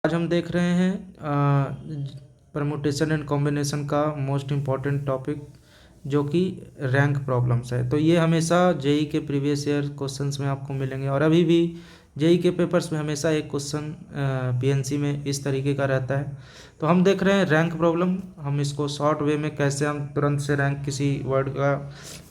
आज हम देख रहे हैं परमुटेशन एंड कॉम्बिनेशन का मोस्ट इम्पॉर्टेंट टॉपिक जो कि रैंक प्रॉब्लम्स है। तो ये हमेशा जेई के प्रीवियस ईयर क्वेश्चंस में आपको मिलेंगे और अभी भी जेई के पेपर्स में हमेशा एक क्वेश्चन पीएनसी में इस तरीके का रहता है। तो हम देख रहे हैं रैंक प्रॉब्लम, हम इसको शॉर्ट वे में कैसे हम तुरंत से रैंक किसी वर्ड का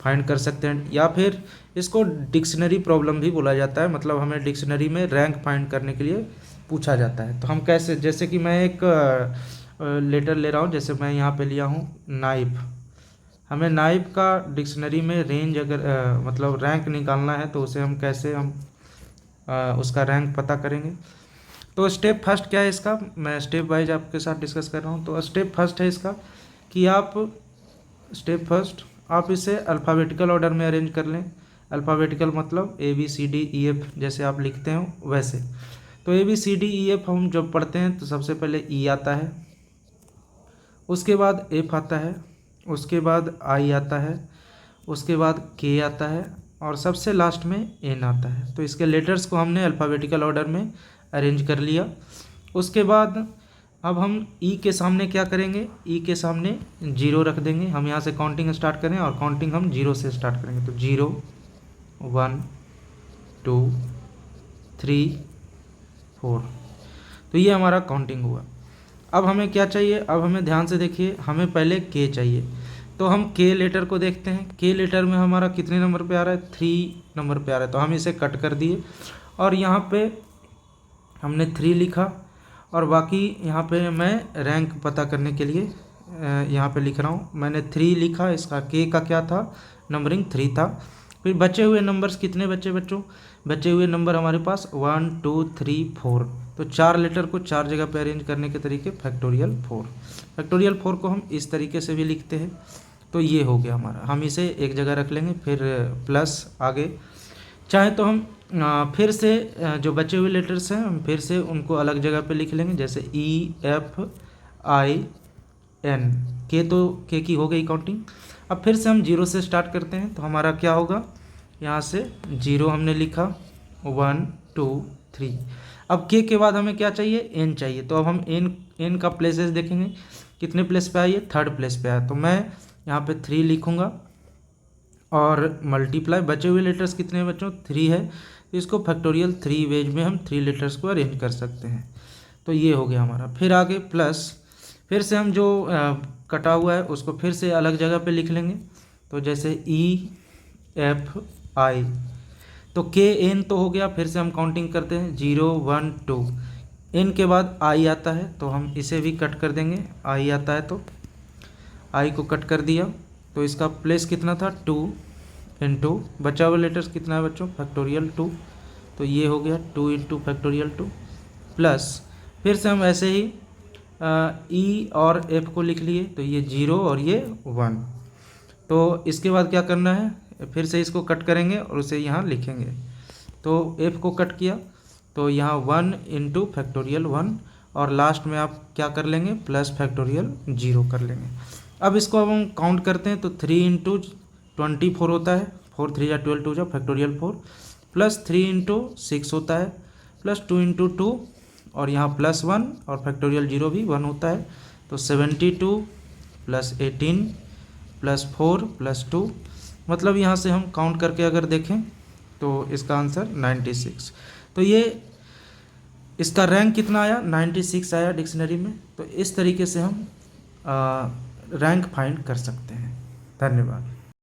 फाइंड कर सकते हैं, या फिर इसको डिक्शनरी प्रॉब्लम भी बोला जाता है। मतलब हमें डिक्शनरी में रैंक फाइंड करने के लिए पूछा जाता है। तो हम कैसे, जैसे कि मैं एक लेटर ले रहा हूँ, जैसे मैं यहाँ पे लिया हूँ नाइफ। हमें नाइफ का डिक्शनरी में रेंज अगर मतलब रैंक निकालना है तो उसे हम कैसे उसका रैंक पता करेंगे। तो स्टेप फर्स्ट क्या है इसका, मैं स्टेप वाइज आपके साथ डिस्कस कर रहा हूँ। तो स्टेप फर्स्ट है इसका कि आप इसे अल्फ़ाबेटिकल ऑर्डर में अरेंज कर लें। अल्फ़ाबेटिकल मतलब ABCDEF जैसे आप लिखते हो वैसे। तो ABCDEF हम जब पढ़ते हैं तो सबसे पहले E आता है, उसके बाद F आता है, उसके बाद I आता है, उसके बाद K आता है और सबसे लास्ट में N आता है। तो इसके लेटर्स को हमने अल्फ़ाबेटिकल ऑर्डर में अरेंज कर लिया। उसके बाद अब हम E के सामने क्या करेंगे, E के सामने 0 रख देंगे। हम यहाँ से काउंटिंग स्टार्ट करें और काउंटिंग हम 0 से स्टार्ट करेंगे। तो 0 1 2 3 4। तो ये हमारा काउंटिंग हुआ। अब हमें क्या चाहिए, अब हमें ध्यान से देखिए, हमें पहले K चाहिए। तो हम K लेटर को देखते हैं। K लेटर में हमारा कितने नंबर पे आ रहा है, 3 नंबर पे आ रहा है। तो हम इसे कट कर दिए और यहाँ पे हमने 3 लिखा और बाकी यहाँ पे मैं रैंक पता करने के लिए यहाँ पे लिख रहा हूँ। मैंने 3 लिखा, इसका K का क्या था, नंबरिंग 3 था। फिर बचे हुए नंबर्स कितने बचे बच्चों, बचे हुए नंबर हमारे पास 1 2 3 4। तो 4 लेटर को 4 जगह पे अरेंज करने के तरीके फैक्टोरियल 4। फैक्टोरियल 4 को हम इस तरीके से भी लिखते हैं। तो ये हो गया हमारा, हम इसे एक जगह रख लेंगे। फिर प्लस आगे चाहे तो हम फिर से जो बचे हुए लेटर्स हैं हम फिर से उनको अलग जगह पे लिख लेंगे, जैसे EFIN। के की हो गई काउंटिंग। अब फिर से हम 0 से स्टार्ट करते हैं। तो हमारा क्या होगा, यहाँ से 0 हमने लिखा, 1 2 3। अब के बाद हमें क्या चाहिए, N चाहिए। तो अब हम N का प्लेसेस देखेंगे, कितने प्लेस पे आइए, 3rd प्लेस पे आया। तो मैं यहाँ पे 3 लिखूँगा और मल्टीप्लाई, बचे हुए लेटर्स कितने हैं बच्चों, 3 है। तो इसको फैक्टोरियल 3 वेज में हम 3 लेटर्स को अरेंज कर सकते हैं। तो ये हो गया हमारा। फिर आगे प्लस, फिर से हम जो कटा हुआ है उसको फिर से अलग जगह पे लिख लेंगे। तो जैसे EFI। तो KN तो हो गया, फिर से हम काउंटिंग करते हैं 0 1 2। N के बाद I आता है तो हम इसे भी कट कर देंगे। I आता है तो I को कट कर दिया। तो इसका प्लेस कितना था, 2 इंटू बचा हुआ लेटर्स कितना है बच्चों, फैक्टोरियल 2। तो ये हो गया 2 इंटू फैक्टोरियल 2 प्लस, फिर से हम ऐसे ही E और F को लिख लिए। तो ये 0 और ये 1। तो इसके बाद क्या करना है, फिर से इसको कट करेंगे और उसे यहाँ लिखेंगे। तो F को कट किया तो यहाँ 1 इंटू फैक्टोरियल 1 और लास्ट में आप क्या कर लेंगे, प्लस फैक्टोरियल 0 कर लेंगे। अब इसको अब हम काउंट करते हैं। तो 3 इंटू 24 होता है, 4 3 या 12 2 जा फैक्टोरियल 4, प्लस 3 इंटू 6 होता है, प्लस 2 इंटू 2 और यहाँ प्लस 1 और फैक्टोरियल 0 भी 1 होता है। तो 72 प्लस 18 प्लस 4 प्लस 2, मतलब यहाँ से हम काउंट करके अगर देखें तो इसका आंसर 96। तो ये इसका रैंक कितना आया, 96 आया डिक्शनरी में। तो इस तरीके से हम रैंक फाइंड कर सकते हैं। धन्यवाद।